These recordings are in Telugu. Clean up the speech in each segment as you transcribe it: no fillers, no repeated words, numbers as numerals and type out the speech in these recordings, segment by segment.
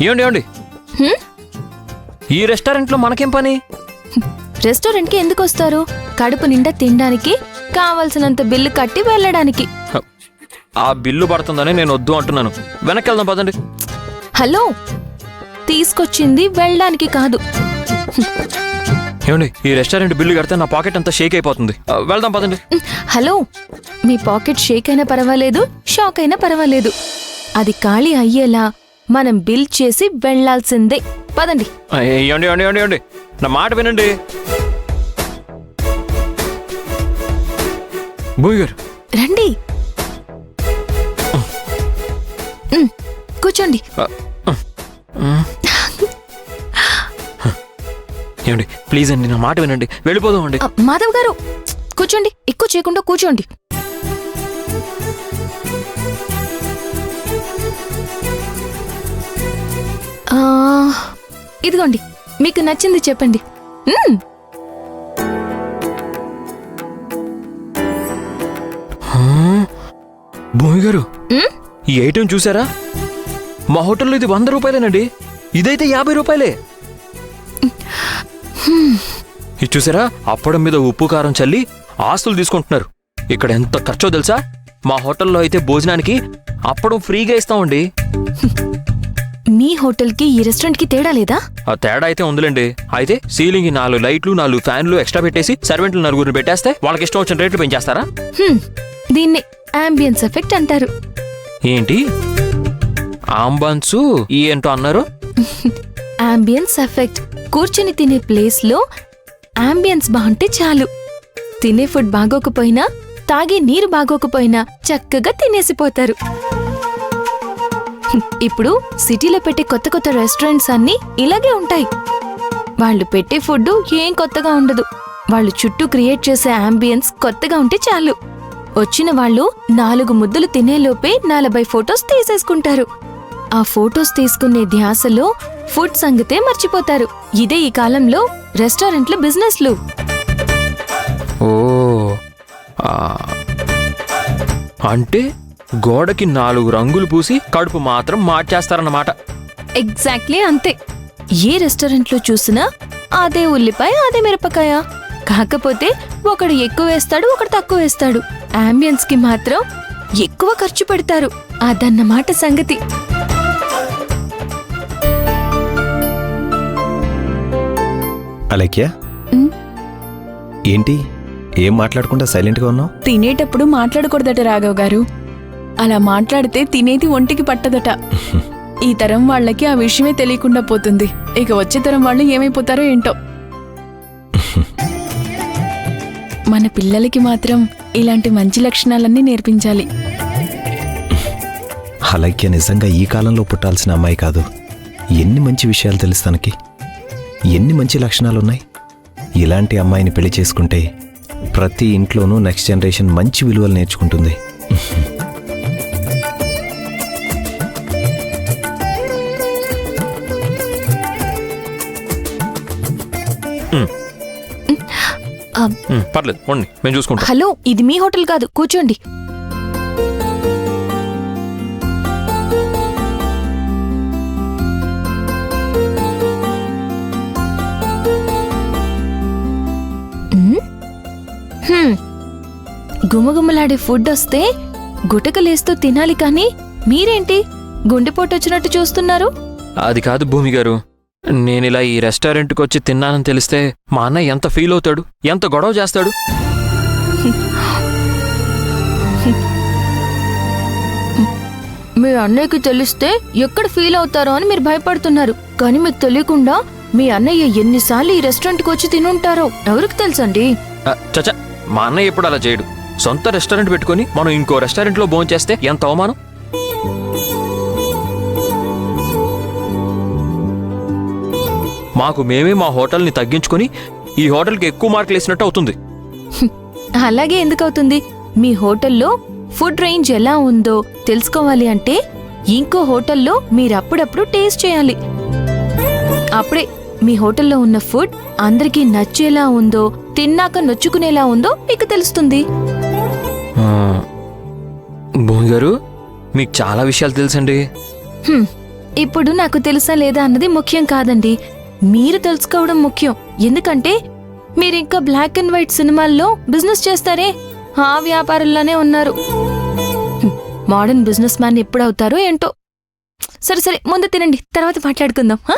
ఏమండి ఈ రెస్టారెంట్లో మనకేం పని? రెస్టారెంట్కి ఎందుకు వస్తారు? కడుపు నిండా తినడానికి, కావలసినంత బిల్లు కట్టి వెళ్ళడానికి. ఆ బిల్లు పడుతుందని నేను వద్దు అంటున్నాను. వెనక్కి వెళ్దాం పదండి. హలో, తీసుకొచ్చింది వెళ్ళడానికి కాదు. ఏమండి ఈ రెస్టారెంట్ బిల్లు కడితే నా పాకెట్ అంతా షేక్ అయిపోతుంది. వెళ్దాం పదండి. హలో, మీ పాకెట్ షేక్ అయినా పర్వాలేదు, షాక్ అయినా పర్వాలేదు, అది ఖాళీ అయ్యేలా మనం బిల్ చేసి వెళ్లాల్సిందే. పదండి. ఏమండి నా మాట వినండి. భూమి గారు రండి, కూర్చోండి. ఏమండి ప్లీజ్ అండి నా మాట వినండి, వెళ్ళిపోదాం అండి. మాధవ్ గారు కూర్చోండి, ఎక్కువ చేయకుండా కూర్చోండి. ఇదిగోండి, మీకు నచ్చింది చెప్పండి. భూమి గారు ఈ ఐటెం చూసారా? మా హోటల్లో ఇది 100 రూపాయలేనండి, ఇదైతే 50 రూపాయలే. ఇది చూసారా? అప్పడం మీద ఉప్పు కారం చల్లి ఆస్తులు తీసుకుంటున్నారు. ఇక్కడ ఎంత ఖర్చో తెలుసా? మా హోటల్లో అయితే భోజనానికి అప్పడం ఫ్రీగా ఇస్తామండి. మీ హోటల్కి ఈ రెస్టారెంట్కి తేడా లేదా? ఆ తేడా అయితే ఉందిలేండి. అయితే సీలింగ్ 4 లైట్లు 4 ఫ్యాన్లు ఎక్స్ట్రా పెట్టేసి సర్వెంట్లు 9 పెట్టేస్తే వాళ్ళకి ఇష్టం వచ్చిన రేట్లు పెంచేస్తారా? దీన్ని అంబియన్స్ ఎఫెక్ట్ అంటారు. ఏంటి ఆంబాన్సు ఏంటో అన్నారు? Ambience effect. కూర్చుని తినే ప్లేస్ లో అంబియన్స్ బాగుంటే చాలు. తినే ఫుడ్ బాగోకపోయినా, తాగే నీరు బాగోకపోయినా చక్కగా తినేసిపోతారు. ఇప్పుడు సిటీలో పెట్టే కొత్త కొత్త రెస్టారెంట్స్ అన్నీ ఇలాగే ఉంటాయి. వాళ్ళు పెట్టే ఫుడ్ ఏం కొత్తగా ఉండదు. వాళ్ళు చుట్టూ క్రియేట్ చేసే అంబియన్స్ కొత్తగా ఉంటే చాలు. వచ్చిన వాళ్ళు 4 ముద్దలు తినేలోపే 40 ఫొటోస్ తీసేసుకుంటారు. ఆ ఫొటోస్ తీసుకునే ధ్యాసలో ఫుడ్ సంగతే మర్చిపోతారు. ఇదే ఈ కాలంలో రెస్టారెంట్ల బిజినెస్లు. ఓ అంటే గోడకి 4 రంగులు పూసి కడుపు మాత్రం మార్చేస్తారన్నమాట. ఎగ్జాక్ట్లీ అంతే. ఏ రెస్టారెంట్లో చూసినా అదే ఉల్లిపాయ, అదే మిరపకాయ. కాకపోతే ఒకడు ఎక్కువ వేస్తాడు, ఒకడు తక్కువ వేస్తాడు. అంబియన్స్ కి మాత్రం ఎక్కువ ఖర్చు పెడతారు. అదన్నమాట సంగతి. అలక్య, ఏంటి ఏం మాట్లాడకుండా సైలెంట్గా ఉన్నావు? తినేటప్పుడు మాట్లాడకూడదట రాఘవ్ గారు. అలా మాట్లాడితే తినేది ఒంటికి పట్టదట. ఈ తరం వాళ్ళకి ఆ విషయమే తెలియకుండా పోతుంది. ఇక వచ్చే తరం వాళ్ళు ఏమైపోతారో ఏంటో. మన పిల్లలకి మాత్రం ఇలాంటి మంచి లక్షణాలన్నీ నేర్పించాలి. అలక్య నిజంగా ఈ కాలంలో పుట్టాల్సిన అమ్మాయి కాదు. ఎన్ని మంచి విషయాలు తెలుసు తనకి, ఎన్ని మంచి లక్షణాలున్నాయి. ఇలాంటి అమ్మాయిని పెళ్లి చేసుకుంటే ప్రతి ఇంట్లోనూ నెక్స్ట్ జనరేషన్ మంచి విలువలు నేర్చుకుంటుంది. పర్లేదు పోండి, మేము చూసుకుంటాం. హలో, ఇది మీ హోటల్ కాదు, కూర్చోండి. గుమగుమలాడే ఫుడ్ వస్తే గుటకలేస్తూ తినాలి, కానీ మీరేంటి గుండెపోటు వచ్చినట్టు చూస్తున్నారు? అది కాదు భూమి గారు, నేనిలా ఈ రెస్టారెంట్కి వచ్చి తిన్నానని తెలిస్తే మా అన్నయ్య ఎంత ఫీల్ అవుతాడు, ఎంత గొడవ చేస్తాడు. మీ అన్నయ్యకి తెలిస్తే ఎక్కడ ఫీల్ అవుతారో అని మీరు భయపడుతున్నారు. కానీ మీకు తెలియకుండా మీ అన్నయ్య ఎన్నిసార్లు ఈ రెస్టారెంట్కి వచ్చి తినుంటారో ఎవరికి తెలుసండి? చచ్చా, మా అన్నయ్య ఎప్పుడు అలా చేయడు. సొంత రెస్టారెంట్ పెట్టుకుని మనం ఇంకో రెస్టారెంట్లో భోంచేస్తే ఎంత అవమానం. మాకు మేమే మా హోటల్ని తగ్గించుకుని ఈ హోటల్కి ఎక్కువ మార్కులు వేసినట్టు అవుతుంది. అలాగే ఎందుకవుతుంది? మీ హోటల్లో ఫుడ్ రేంజ్ ఎలా ఉందో తెలుసుకోవాలి అంటే ఇంకో హోటల్లో మీరు అప్పుడప్పుడు టేస్ట్ చేయాలి. అప్పుడే మీ హోటల్లో ఉన్న ఫుడ్ అందరికీ నచ్చేలా ఉందో, తిన్నాక నొచ్చుకునేలా ఉందో మీకు తెలుస్తుంది. భూమి గారు, మీకు చాలా విషయాలు తెలుసండి. ఇప్పుడు నాకు తెలుసా లేదా అన్నది ముఖ్యం కాదండి, మీరు తెలుసుకోవడం ముఖ్యం. ఎందుకంటే మీరింకా బ్లాక్ అండ్ వైట్ సినిమాల్లో బిజినెస్ చేస్తారే ఆ వ్యాపారంలోనే ఉన్నారు. మోడర్న్ బిజినెస్ మ్యాన్ ఎప్పుడవుతారో ఏంటో. సరే సరే, ముందు తినండి, తర్వాత మాట్లాడుకుందాం. హా?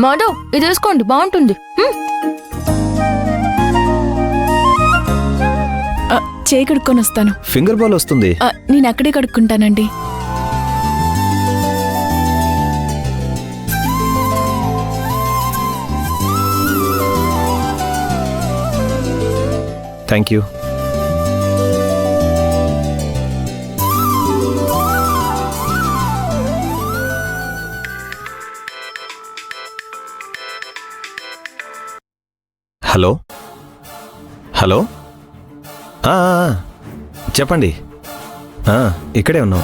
మాధవ్, ఇది వేసుకోండి, బాగుంటుంది. చేయి కడుక్కొని వస్తాను. ఫింగర్ బాల్ వస్తుంది. నేను అక్కడే కడుక్కుంటానండి. Thank you. హలో హలో, చెప్పండి. ఇక్కడే ఉన్నాం.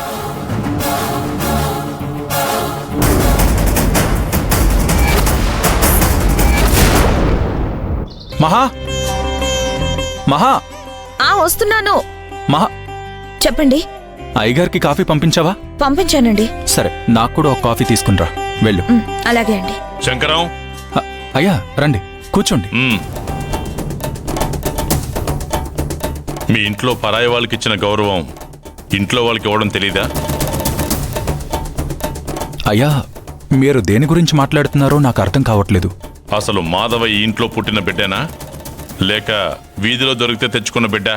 మహా మహా వస్తున్నాను. మహా, చెప్పండి. అయ్యగారికి కాఫీ పంపించావా? పంపించానండి. సరే, నాకు కూడా ఒక కాఫీ తీసుకునిరా. వెళ్ళు. అలాగే అండి. శంకరం, అయ్యా రండి, కూర్చోండి. మీ ఇంట్లో పరాయి వాళ్ళకి ఇచ్చిన గౌరవం ఇంట్లో వాళ్ళకి ఇవ్వడం తెలీదా? అయ్యా, మీరు దేని గురించి మాట్లాడుతున్నారో నాకు అర్థం కావట్లేదు. అసలు మాధవ ఈ ఇంట్లో పుట్టిన బిడ్డేనా, లేక వీధిలో దొరికితే తెచ్చుకున్న బిడ్డ?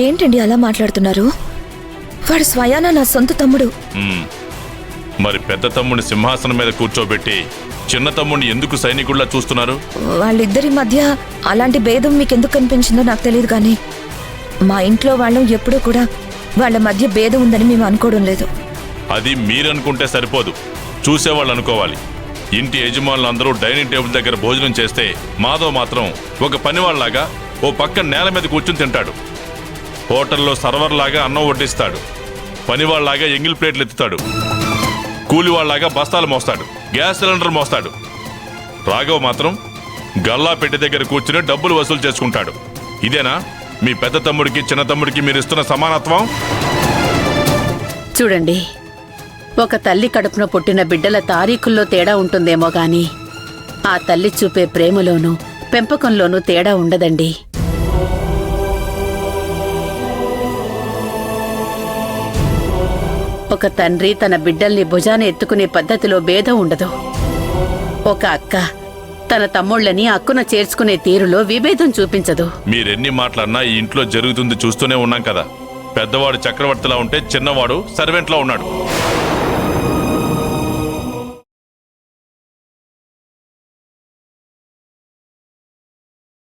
ఏంటండి అలా మాట్లాడుతున్నారు? వాడు స్వయాన నా సొంత తమ్ముడు. మరి పెద్ద తమ్ముడిని సింహాసనం మీద కూర్చోబెట్టి చిన్న తమ్ముడిని ఎందుకు సైనికుల్లా చూస్తున్నారు? వాళ్ళిద్దరి మధ్య అలాంటి భేదం మీకెందుకు కనిపించిందో నాకు తెలియదు, కానీ మా ఇంట్లో వాళ్ళం ఎప్పుడూ కూడా వాళ్ళ మధ్య భేదం ఉందని మేము అనుకోవడం లేదు. అది మీరనుకుంటే సరిపోదు, చూసేవాళ్ళు అనుకోవాలి. ఇంటి యజమానులు అందరూ డైనింగ్ టేబుల్ దగ్గర భోజనం చేస్తే మాధవ్ మాత్రం ఒక పనివాళ్లాగా ఓ పక్క నేల మీద కూర్చుని తింటాడు. హోటల్లో సర్వర్లాగా అన్నం వడ్డిస్తాడు, పనివాళ్లాగా ఎంగిల్ ప్లేట్లు ఎత్తుతాడు, కూలివాళ్లాగా బస్తాలు మోస్తాడు, గ్యాస్ సిలిండర్ మోస్తాడు. రాఘవ్ మాత్రం గల్లా పెట్టి దగ్గర కూర్చుని డబ్బులు వసూలు చేసుకుంటాడు. ఇదేనా మీ పెద్ద తమ్ముడికి చిన్న తమ్ముడికి మీరు ఇస్తున్న సమానత్వం? చూడండి, ఒక తల్లి కడుపున పుట్టిన బిడ్డల తారీఖుల్లో తేడా ఉంటుందేమో గాని ఆ తల్లి చూపే ప్రేమలోనూ పెంపకంలోనూ తేడా ఉండదండి. ఒక తండ్రి తన బిడ్డల్ని భుజాన ఎత్తుకునే పద్ధతిలో భేదం ఉండదు. ఒక అక్క తన తమ్ముళ్ళని అక్కున చేర్చుకునే తీరులో విభేదం చూపించదు. మీరెన్ని మాట్లాడినా ఈ ఇంట్లో జరుగుతుంది చూస్తూనే ఉన్నాం కదా. పెద్దవాడు చక్రవర్తిలా ఉంటే చిన్నవాడు సర్వెంట్లా ఉన్నాడు.